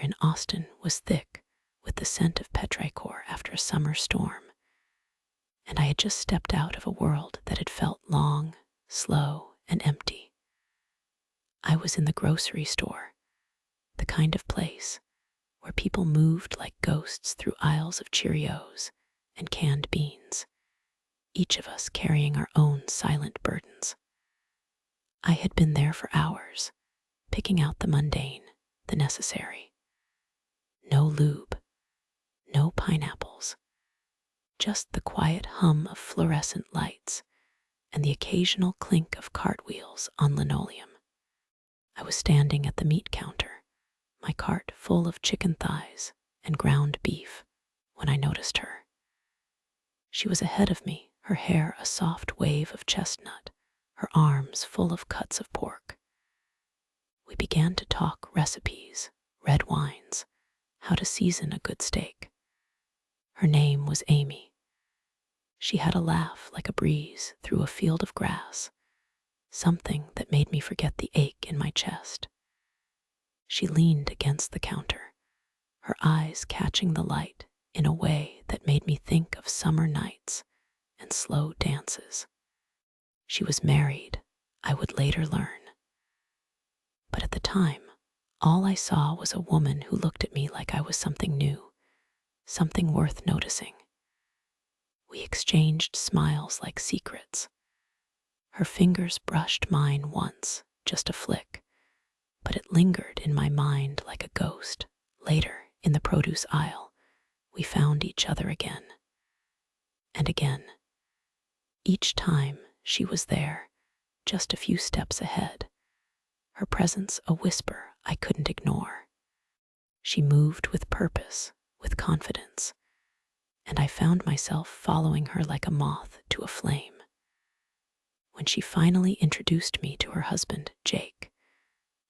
in Austin was thick with the scent of petrichor after a summer storm, and I had just stepped out of a world that had felt long, slow, and empty. I was in the grocery store, the kind of place where people moved like ghosts through aisles of Cheerios and canned beans, each of us carrying our own silent burdens. I had been there for hours, picking out the mundane, the necessary. No lube, no pineapples, just the quiet hum of fluorescent lights and the occasional clink of cartwheels on linoleum. I was standing at the meat counter, my cart full of chicken thighs and ground beef, when I noticed her. She was ahead of me, her hair a soft wave of chestnut, her arms full of cuts of pork. We began to talk recipes, red wines, how to season a good steak. Her name was Amy. She had a laugh like a breeze through a field of grass, something that made me forget the ache in my chest. She leaned against the counter, her eyes catching the light in a way that made me think of summer nights and slow dances. She was married, I would later learn. But at the time, all I saw was a woman who looked at me like I was something new, something worth noticing. We exchanged smiles like secrets. Her fingers brushed mine once, just a flick, but it lingered in my mind like a ghost. Later, in the produce aisle, we found each other again. And again. Each time she was there, just a few steps ahead, her presence a whisper I couldn't ignore. She moved with purpose, with confidence, and I found myself following her like a moth to a flame. When she finally introduced me to her husband, Jake,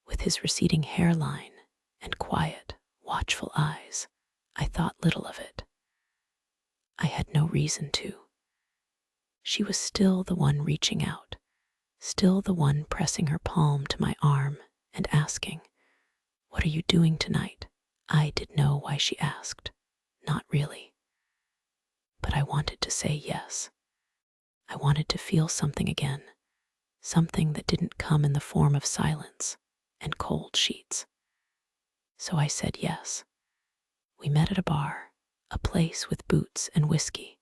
with his receding hairline and quiet, watchful eyes, I thought little of it. I had no reason to. She was still the one reaching out, still the one pressing her palm to my arm and asking, "What are you doing tonight?" I did know why she asked. Not really. But I wanted to say yes. I wanted to feel something again, something that didn't come in the form of silence and cold sheets. So I said yes. We met at a bar, a place with boots and whiskey,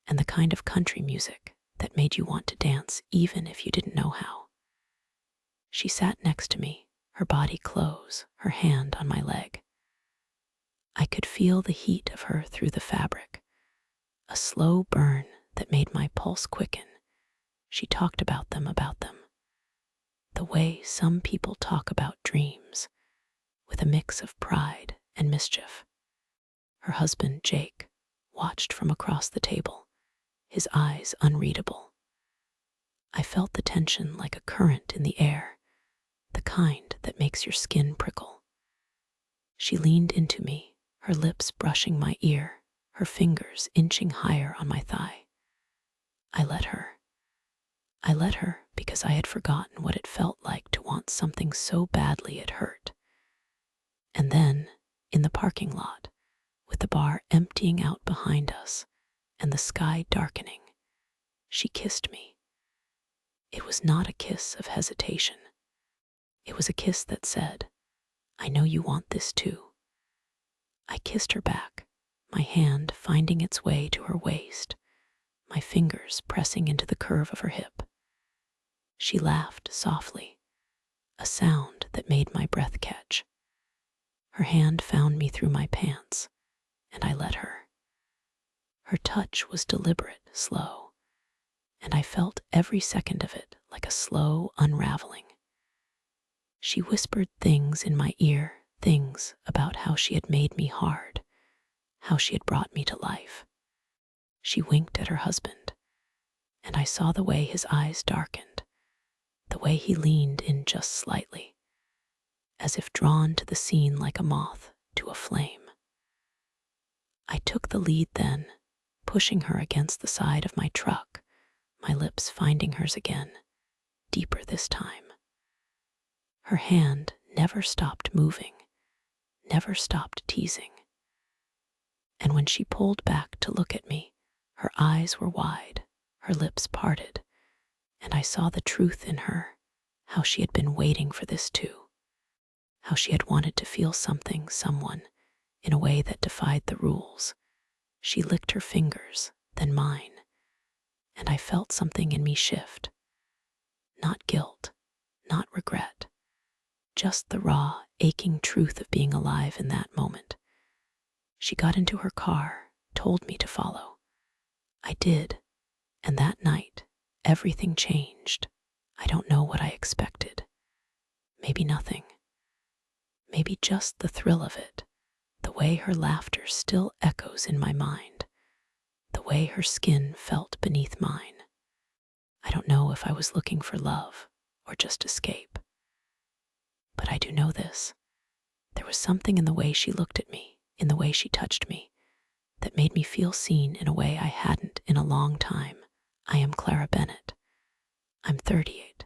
and the kind of country music that made you want to dance even if you didn't know how. She sat next to me, her body close, her hand on my leg. I could feel the heat of her through the fabric, a slow burn that made my pulse quicken. She talked about them, the way some people talk about dreams, with a mix of pride and mischief. Her husband, Jake, watched from across the table, his eyes unreadable. I felt the tension like a current in the air, the kind that makes your skin prickle. She leaned into me, her lips brushing my ear, her fingers inching higher on my thigh. I let her. I let her because I had forgotten what it felt like to want something so badly it hurt. And then, in the parking lot, with the bar emptying out behind us and the sky darkening, she kissed me. It was not a kiss of hesitation. It was a kiss that said, "I know you want this too." I kissed her back, my hand finding its way to her waist, my fingers pressing into the curve of her hip. She laughed softly, a sound that made my breath catch. Her hand found me through my pants, and I let her. Her touch was deliberate, slow, and I felt every second of it like a slow unraveling. She whispered things in my ear, things about how she had made me hard, how she had brought me to life. She winked at her husband, and I saw the way his eyes darkened, the way he leaned in just slightly, as if drawn to the scene like a moth to a flame. I took the lead then, pushing her against the side of my truck, my lips finding hers again, deeper this time. Her hand never stopped moving, never stopped teasing. And when she pulled back to look at me, her eyes were wide, her lips parted, and I saw the truth in her, how she had been waiting for this too, how she had wanted to feel something, someone, in a way that defied the rules. She licked her fingers, then mine, and I felt something in me shift. Not guilt, not regret, just the raw, aching truth of being alive in that moment. She got into her car, told me to follow. I did, and that night, everything changed. I don't know what I expected. Maybe nothing. Maybe just the thrill of it, the way her laughter still echoes in my mind, the way her skin felt beneath mine. I don't know if I was looking for love or just escape. But I do know this. There was something in the way she looked at me, in the way she touched me, that made me feel seen in a way I hadn't in a long time. I am Clara Bennett. I'm 38.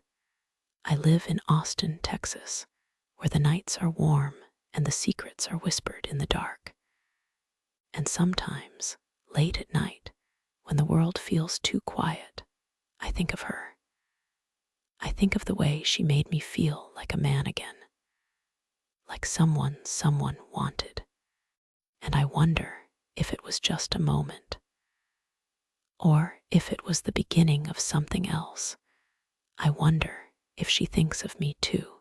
I live in Austin, Texas, where the nights are warm and the secrets are whispered in the dark. And sometimes, late at night, when the world feels too quiet, I think of her. I think of the way she made me feel like a man again, like someone wanted. And I wonder if it was just a moment, or if it was the beginning of something else. I wonder if she thinks of me too.